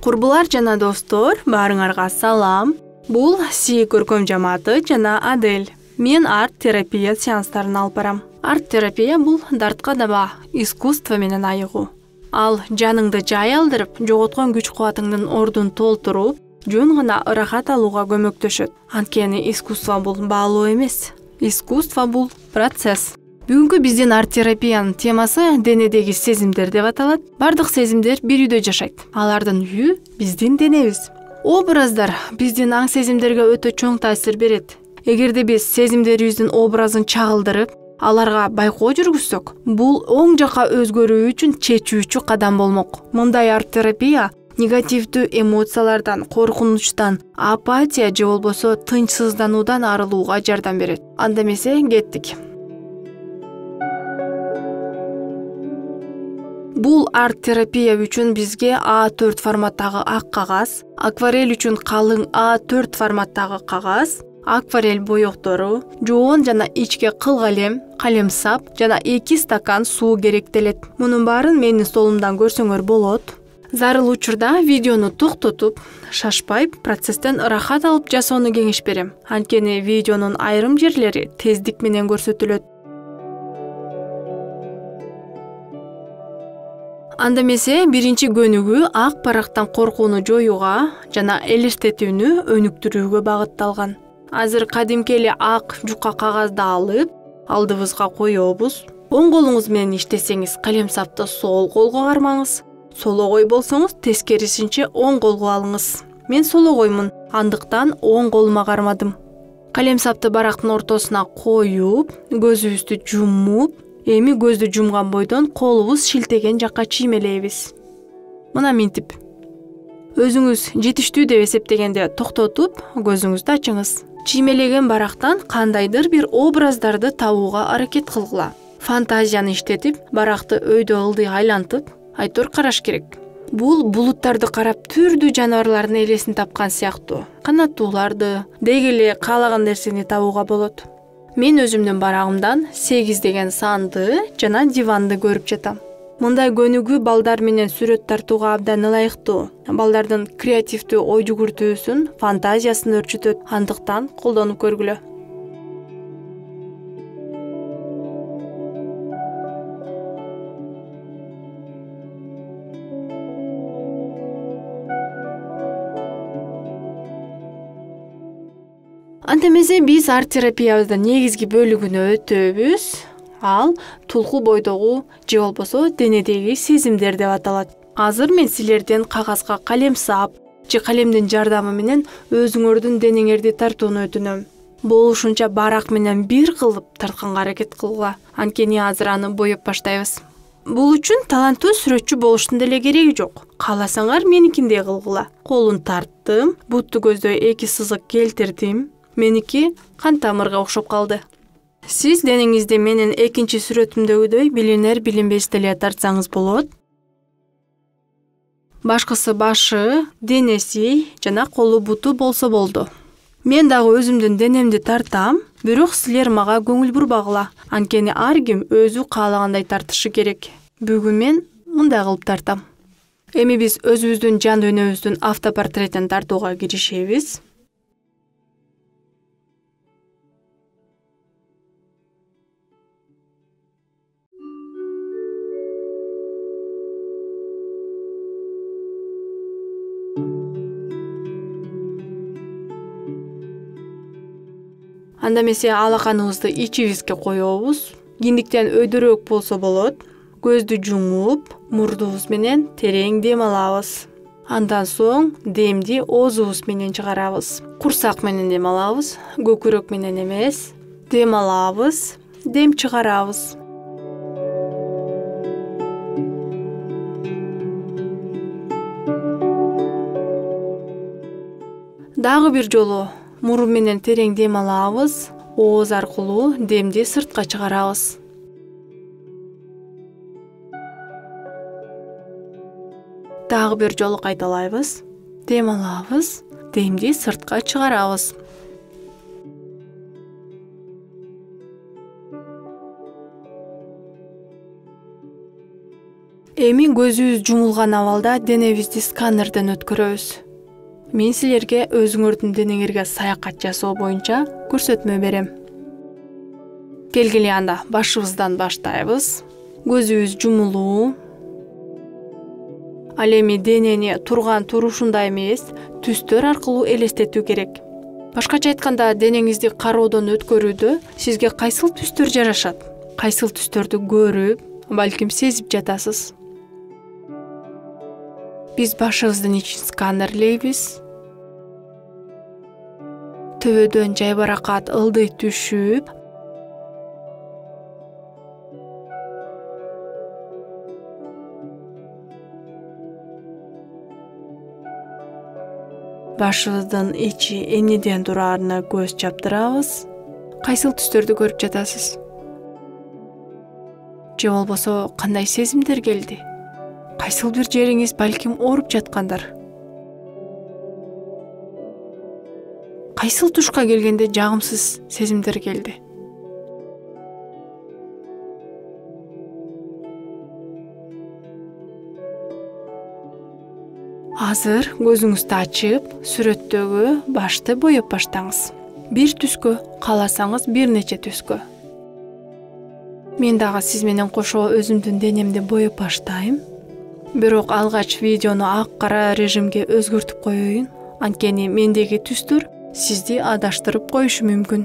Курбулар жана достор, баарыңарга салам. Бул Си көркөм жамааты жана Адель. Мен арт-терапия сеанстарын алып барам. Арт-терапия бул дартка даба, искусство менен айыгуу. Ал жаныңды жай алдырып, жоготкон күч-кубатыңдын ордун толтуруп, жөн гана ырахат алууга көмөктөшөт. Анткени искусство бул баалоо эмес. Искусство бул процесс. Бүгүнкү биздин арт-терапиянын темасы денедеги сезимдер деп аталат. Бардык сезимдер бир үйдө жашайт. Алардын үйү биздин денебиз. Образдар биздин аң сезимдерге өтө чоң таасир берет. Эгерде биз сезимдерибиздин образын чагылдырып, аларга байкоо жүргүзсөк, бул оң жакка өзгөрүү үчүн чечүүчү кадам болмок. Мындай арт-терапия негативдүү эмоциялардан, коркунучтан, апатия же болбосо тынчсыздануудан арылууга жардам берет. Анда эмесе кеттик. Бул арт-терапия үчүн бизге А4 форматтагы ак кагаз, акварель үчүн калың А4 форматтагы кагаз, акварель боектору, жоон жана ичке кыл калем, калемсап жана 2 стакан суу керектелет. Мунун баарын менин столумдан көрсөңөр болот. Зарыл учурда видеону токтотуп, шашпай процесстен ырахат алып жасоону кеңеш берем. Анткени видеонун айрым жерлери тездик менен көрсөтүлөт. Анда эмесе биринчи көнүгүү ак барактан коркууну жоюуга жана элестетүүнү өнүктүрүүгө багытталган. Азыр кадимки эле ак жука кагазды алып, алдыбызга коебуз. Оң колуңуз менен иштесеңиз, калемсапты сол колго кармаңыз. Сологой болсоңуз, тескерисинче оң колго алыңыз. Мен сологоймун, андыктан оң колума кармадым. Калемсапты барактын ортосуна коюп, көзүбүздү жумуп, эми көздү жумган бойдон колубуз шилтеген жакка чиймелейбиз. Мына минтип. Өзүңүз жетиштүү деп эсептегенде токтотуп, көзүңүздү ачыңыз. Чиймелеген барактан кандайдыр бир образдарды табууга аракет кылгыла. Фантазияны иштетип, баракты өйдө ылдый айлантып, айтор караш керек. Бул булуттарды карап түрдүү жаныбарлардын элесин тапкан сыяктуу. Канаттууларды, деги эле каалаган нерсени табууга болот. Мен өзүмдүн барагымдан 8 деген санды жана диванды көрүп жатам. Мындай көнүгүү балдар менен сүрөт тартууга абдан ылайыктуу. Балдардын креативдүү ой жүгүртүүсүн, фантазиясын өрчүтөт. Андыктан колдонуп көргүлө. Анда эмесе биз арт-терапиябыздын негизги бөлүгүнө өтөбүз. Ал тулку бойдогу же болбосо денедеги сезимдер деп аталат. Азыр мен силерден кагазга калемсап же калемдин жардамы менен өзүңөрдүн денеңерди тартууну өтүнөм. Болушунча барак менен бир кылып тартканга аракет кылгыла. Анткени азыр аны боеп баштайбыз. Бул үчүн таланттуу сүрөтчү болуштун деле кереги жок. Кааласаңар меникиндей кылгыла. Колун тарттым, бутту көздөй 2 сызык келтирдим. Меники кан тамырга окшоп калды. Сиз денеңизди менин экинчи сүрөтүмдөгүдөй билинер билинбес деле тартсаңыз болот. Башкысы башы, денеси жана колу буту болсо болду. Мен дагы өзүмдүн денемди тартам, бирок силер мага көңүл бурбагыла. Анткени ар ким өзү каалагандай тартышы керек. Бүгүн мен мындай кылып тартам. Эми биз өзүбүздүн жан дүйнөбүздүн автопортретин тартууга киришебиз. Анда эмесе алаканыбызды ичибизге коебуз. Киндиктен өйдөрөөк болсо болот. Көздү жумуп, мурдубуз менен терең дем алабыз. Андан соң демди оозубуз менен чыгарабыз. Курсак менен дем алабыз, көкүрөк менен эмес. Дем алабыз, дем чыгарабыз. Дагы бир жолу мурун менен терең дем алабыз, ооз аркылуу демди сыртка чыгарабыз. Дагы бир жолу кайталайбыз. Дем алабыз, демди сыртка чыгарабыз. Эми көзүбүз жумулган абалда денебизди сканерден өткөрөбүз. Мен силерге өзүңөрдүн денеңерге саякат жасоо боюнча көрсөтмө берем. Келгиле анда башыбыздан баштайбыз. Көзүбүз жумулуу. Ал эми денени турган турушунда эмес, түстөр аркылуу элестетүү керек. Башкача айтканда, денеңизди кароодон өткөрүүдө сизге кайсыл түстөр жарашат? Кайсыл түстөрдү көрүп, балким сезип жатасыз? Биз башыбыздын ичин сканерлейбиз. Төбөдөн жайбаракат ылдый түшүп, башыбыздын ичи эмнеден тураарына көз чаптырабыз. Кайсыл түстөрдү көрүп жатасыз? Же болбосо кандай сезимдер келди? Кайсыл бир жериңиз балким ооруп жаткандар? Кайсыл тушка келгенде жагымсыз сезимдер келди? Азыр көзүңүздү ачып, сүрөттөгү башты боеп баштаңыз. Бир түскө, кааласаңыз бир нече түскө. Мен дагы сиз менен кошо өзүмдүн денемди боеп баштайм. Бирок алгач видеону ак-кара режимге өзгөртүп коеюн, анткени мендеги түстөр сизди адаштырып коюшу мүмкүн.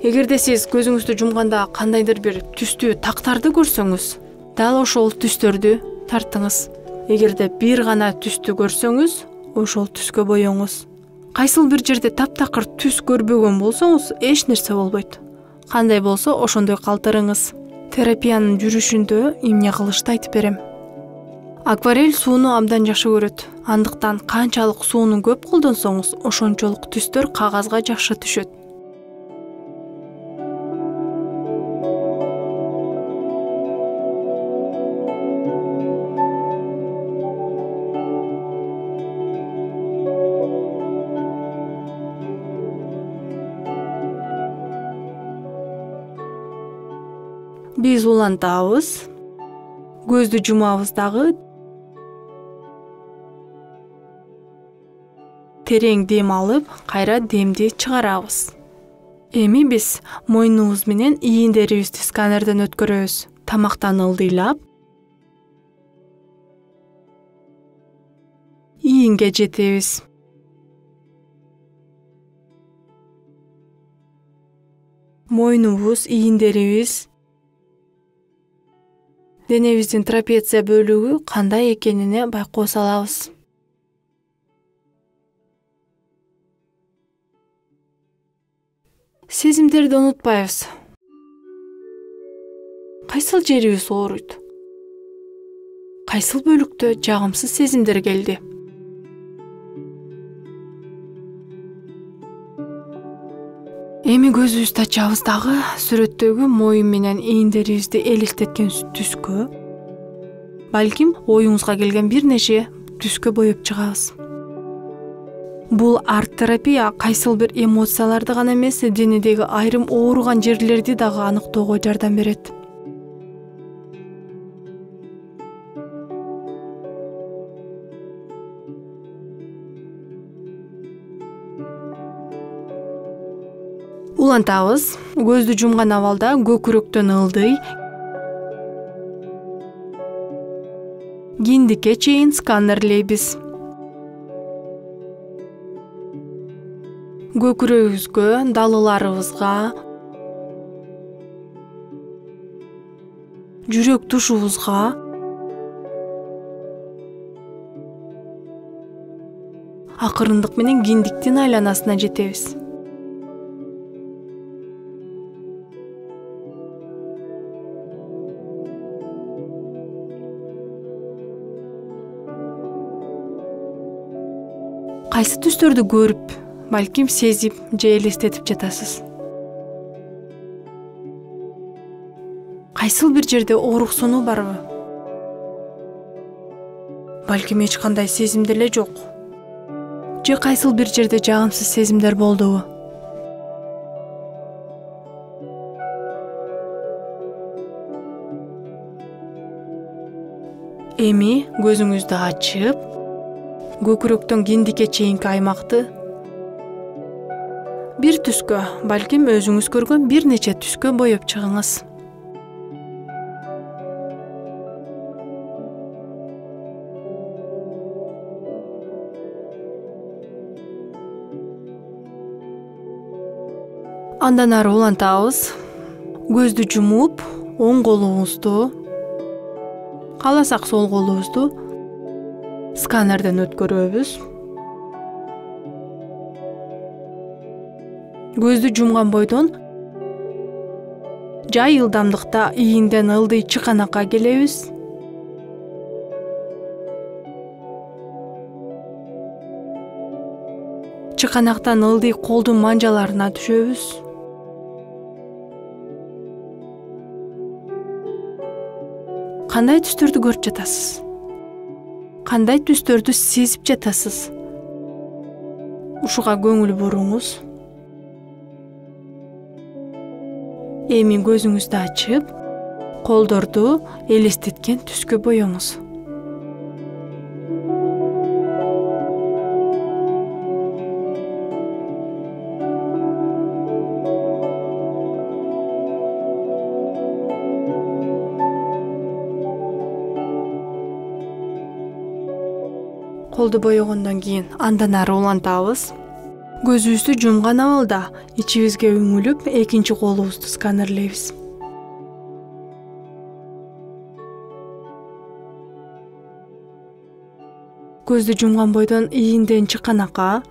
Эгерде сиз көзүңүздү жумганда кандайдыр бир түстүү тактарды көрсөңүз, дал ошол түстөрдү тартыңыз. Эгерде бир гана түстү көрсөңүз, ошол түскө боёңуз. Кайсыл бир жерде таптакыр түс көрбөгөн болсоңуз, эч нерсе болбойт. Кандай болсо ошондой калтырыңыз. Терапиянын жүрүшүндө эмне кылышты айтып берем. Акварель сууну абдан жакшы көрөт. Андыктан канчалык сууну көп колдонсоңуз, ошончолук түстөр кагазга жакшы түшөт. Биз улантабыз. Көздү жумабыз дагы. Терең дем алып, кайра демди чыгарабыз. Эми биз мойнубуз менен ийиндерибизди сканерден өткөрөбүз. Тамактан ылдыйлап, ийинге жетебиз. Мойнубуз, ийиндерибиз, денебиздин трапеция бөлүгү кандай экенине байкоо салабыз. Сезимдерди унутпайбыз. Кайсыл жерибиз ооруйт? Кайсыл бөлүктө жагымсыз сезимдер келди? Эми көзүбүздү ачабыз дагы, сүрөттөгү моюн менен ийиндерибизди элестеткен түскө, балким оюңузга келген бир нече түскө боеп чыгабыз. Бул арт-терапия кайсыл бир эмоцияларды гана эмес, денедеги айрым ооруган жерлерди дагы аныктоого жардам берет. Улантабыз. Көздү жумган абалда көкүрөктөн ылдый, киндикке чейин сканерлейбиз. Көкүрөгүбүзгө, далыларыбызга, жүрөк тушубузга, акырындык менен киндиктин айланасына жетебиз. Кайсы түстөрдү көрүп, балким сезип же элестетип жатасыз? Кайсыл бир жерде ооруксонуу барбы? Балким эч кандай сезим деле жок. Же кайсыл бир жерде жагымсыз сезимдер болдубу? Эми көзүңүздү ачып, көкүрөктөн киндикке чейинки аймакты бир түскө, балким өзүңүз көргөн бир нече түскө боеп чыгыңыз. Андан ары улантабыз. Көздү жумуп, оң колуңузду, кааласак сол колубузду сканерден өткөрөбүз. Көздү жумган бойдон жай ылдамдыкта ийинден ылдый чыканакка келебиз. Чыканактан ылдый колдун манжаларына түшөбүз. Кандай түстөрдү көрүп жатасыз? Кандай түстөрдү сезип жатасыз? Ушуга көңүл буруңуз. Эми көзүңүздү ачып, колдорду элестеткен түскө боyoңуз. Колду боёгондон кийин андан ары улантабыз. Көзүбүздү жумган абалда ичибизге үңүлүп, экинчи колубузду сканерлейбиз. Көздү жумган бойдон ийинден чыканакка,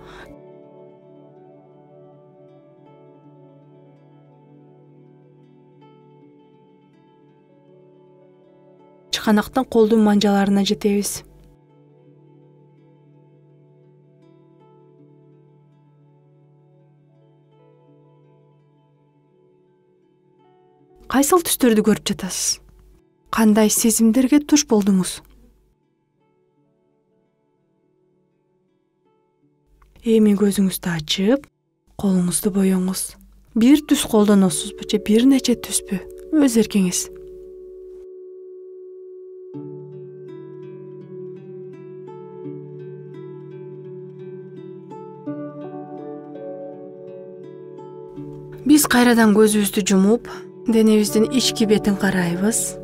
чыканактан колдун манжаларына жетебиз. Кайсыл түстөрдү көрүп жатасыз? Кандай сезимдерге туш болдуңуз? Эми көзүңүздү ачып, колуңузду боyoңуз. Бир түс колдоносузбу же бир нече түспү? Өз эркиңиз. Биз кайрадан көзүбүздү жумуп, денебиздин ички бетин карайбыз.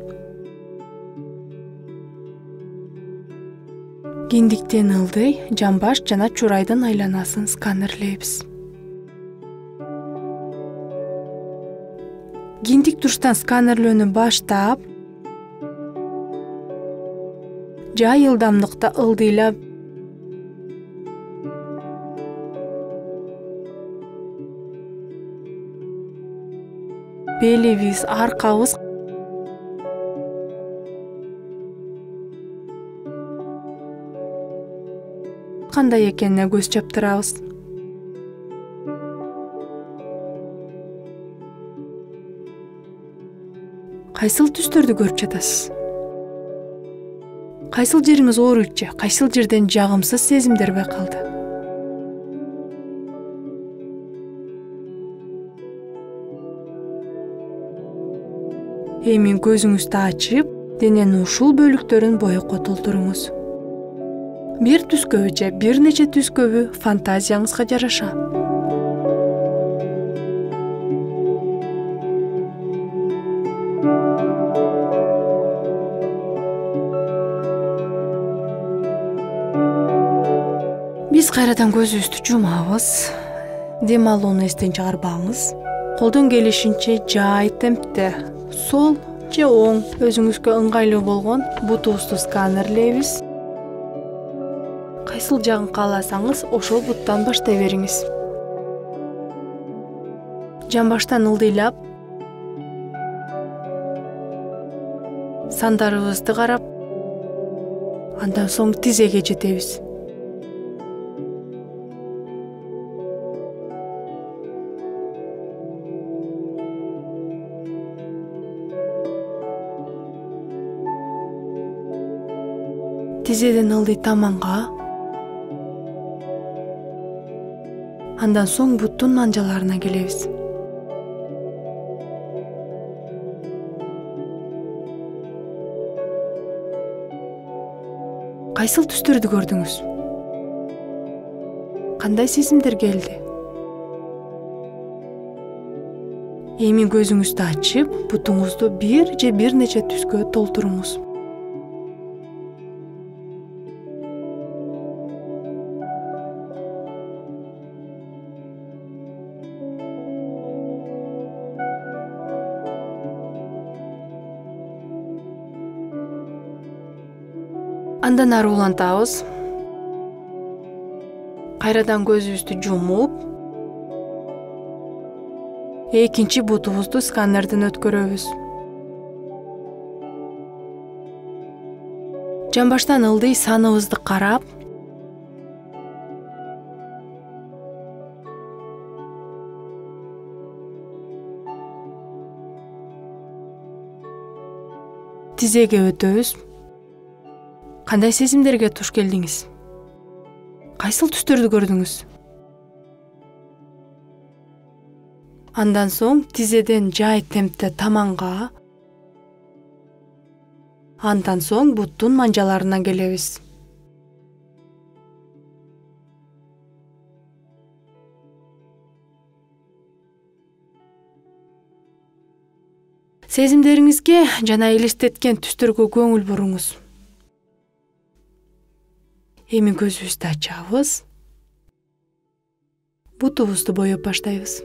Киндиктен ылдый, жамбаш жана чурайдын айланасын сканерлейбиз. Киндик туруштан сканерлөөнү баштап, жай ылдамдыкта ылдыйлап белибиз, аркабыз кандай экенине көз чаптырабыз. Кайсыл түстөрдү көрүп жатасыз? Кайсыл жериңиз ооруйт же, кайсыл жерден жагымсыз сезимдер байкалды? Эми көзүңүздү ачып, дененин ушул бөлүктөрүн боекко толтуруңуз. Бир түскөбү же бир нече түскөбү фантазияңызга жараша. Биз кайрадан көзүбүздү жумабыз. Дем алууну эстен чыгарбаңыз. Колдон келишинче жай темпте сол же оң өзүңүзгө ыңгайлуу болгон бутубузду сканерлейбиз. Кайсыл жагын кааласаңыз, ошол буттан баштай бериңиз. Жамбаштан ылдыйлап, сандарыбызды карап, андан соң тизеге жетебиз. Тизеден ылдый таманга, андан соң буттун манжаларына келебиз. Кайсыл түстөрдү көрдүңүз? Кандай сезимдер келди? Эми көзүңүздү ачып, бутуңузду бир же бир нече түскө толтуруңуз. Андан ары улантабыз. Кайрадан көзүбүздү жумуп, экинчи бутубузду сканерден өткөрөбүз. Жамбаштан ылдый саныбызды карап, тизеге өтөбүз. Кандай сезимдерге туш келдиңиз? Кайсыл түстөрдү көрдүңүз? Андан соң тизеден жай темпте таманга, андан соң буттун манжаларына келебиз. Сезимдериңизге жана элестеткен түстөргө көңүл буруңуз. Эми көзүбүздү ачабыз. Бутубузду боеп баштайбыз.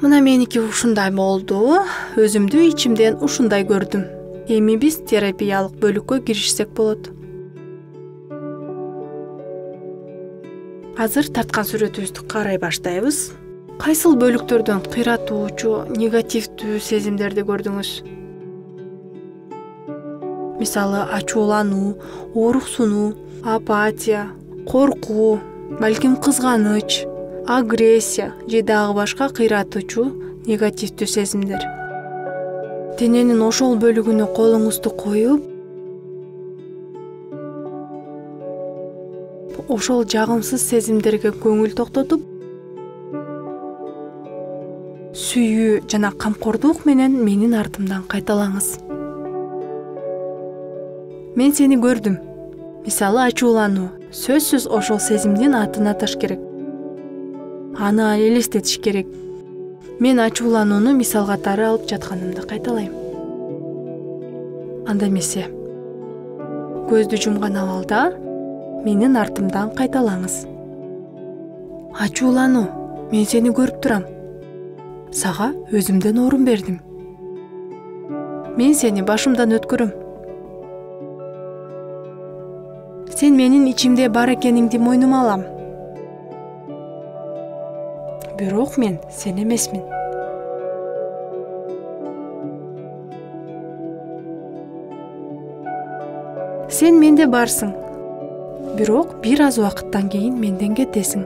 Мына меники ушундай болду. Өзүмдү ичимден ушундай көрдүм. Эми биз терапиялык бөлүккө киришсек болот. Азыр тарткан сүрөтүбүздү карай баштайбыз. Кайсыл бөлүктөрдөн кыйратуучу, негативдүү сезимдерди көрдүңүз? Мисалы, ачуулануу, ооруксунуу, апатия, коркуу, балким кызганыч, агрессия же дагы башка кыйратуучу негативдүү сезимдер. Дененин ошол бөлүгүнө колуңузду коюп, ошол жагымсыз сезимдерге көңүл токтотуп, сүйүү жана камкордук менен менин артымдан кайталаңыз. Мен сени көрдүм. Мисалы, ачуулануу. Сөзсүз ошол сезимдин атын аташ керек. Аны элестетиш керек. Мен ачууланууну мисал катары алып жатканымды кайталайм. Анда эмесе, көздү жумган абалда менин артымдан кайталаңыз. Ачуулануу. Мен сени көрүп турам. Сага өзүмдөн орун бердим. Мен сени башымдан өткөрөм. Сен менин ичимде бар экениңди мойнума алам. Бирок мен сен эмесмин. Сен менде барсың. Бирок бир аз убакыттан кийин менден кетесиң.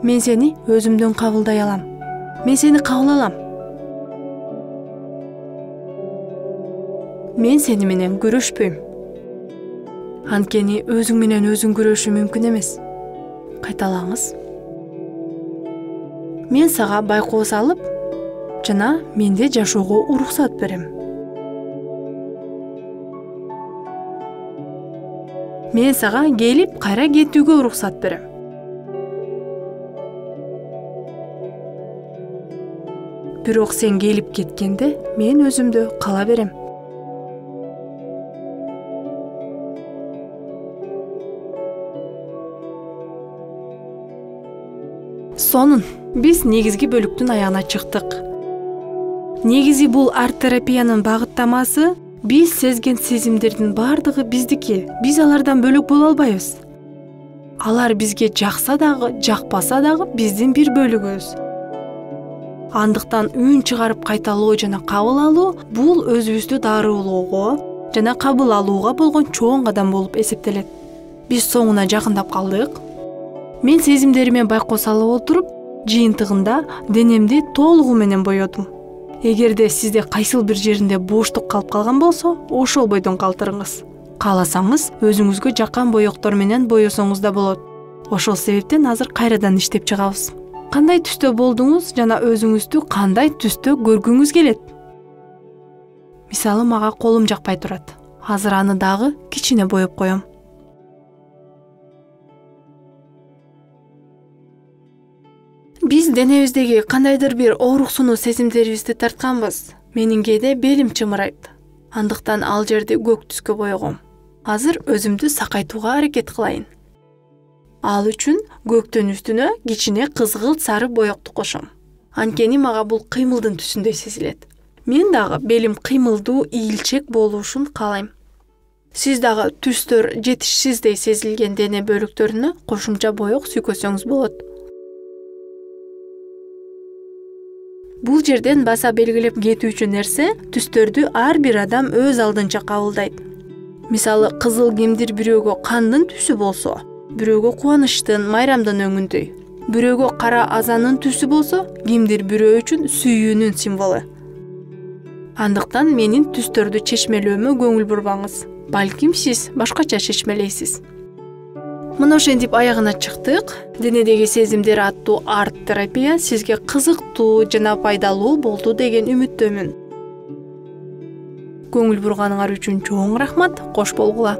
Мен сени өзүмдөн кабылдай алам. Мен сени кабыл алам. Мен сени менен күрөшпөйм. Анткени өзүң менен өзүң күрөшүү мүмкүн эмес. Кайталаңыз. Мен сага байкоо салып, жана менде жашоого уруксат берем. Мен сага келип кайра кетүүгө уруксат берем. Бирок сен келип кеткенде мен өзүмдө кала берем. Сонун, биз негизги бөлүктүн аягына чыктык. Негизи бул арт-терапиянын багыттамасы. Биз сезген сезимдердин бардыгы биздики. Биз алардан бөлөк боло албайбыз. Алар бизге жакса дагы, жакпаса дагы биздин бир бөлүгүбүз. Андыктан үн чыгарып кайталоо жана кабыл алуу бул өзүбүздү дарылоого жана кабыл алууга болгон чоң кадам болуп эсептелет. Биз соңуна жакындап калдык. Мен сезимдериме байкоо салып отуруп, жыйынтыгында денемди толугу менен боёдум. Эгерде сизде кайсыл бир жеринде боштук калып калган болсо, ошол бойдон калтырыңыз. Кааласаңыз өзүңүзгө жаккан боектор менен боесоңуз да болот. Ошол себептен азыр кайрадан иштеп чыгабыз. Кандай түстө болдуңуз жана өзүңүздү кандай түстө көргүңүз келет? Мисалы, мага колум жакпай турат. Азыр аны дагы кичине боеп коем. Биз денебиздеги кандайдыр бир ооруксунуу сезимдерибизди тартканбыз. Менин кээде белим чымырайт. Андыктан ал жерди көк түскө боегом. Азыр өзүмдү сакайтууга аракет кылайын. Ал үчүн көктөн үстүнө кичине кызгылт сары боекти кошом. Анткени мага бул кыймылдын түсүндөй сезилет. Мен дагы белим кыймылдуу, ийилчек болушун каалайм. Сиз дагы түстөр жетишсиздей сезилген дене бөлүктөрүнө кошумча боек сүйкөсөңүз болот. Бул жерден баса белгилеп кетүүчү нерсе, түстөрдү ар бир адам өз алдынча кабылдайт. Мисалы, кызыл кимдир бирөөгө кандын түсү болсо, бирөөгө кубанычтын, майрамдын өңүндөй. Бирөөгө кара азанын түсү болсо, кимдир бирөө үчүн сүйүүнүн символу. Андыктан менин түстөрдү чечмелөөмө көңүл бурбаңыз. Балким сиз башкача чечмелейсиз. Мына ошентип аягына чыктык. Денедеги сезимдер аттуу арт-терапия сизге кызыктуу жана пайдалуу болду деген үмүттөмүн. Көңүл бурганыңар үчүн чоң рахмат. Кош болгула.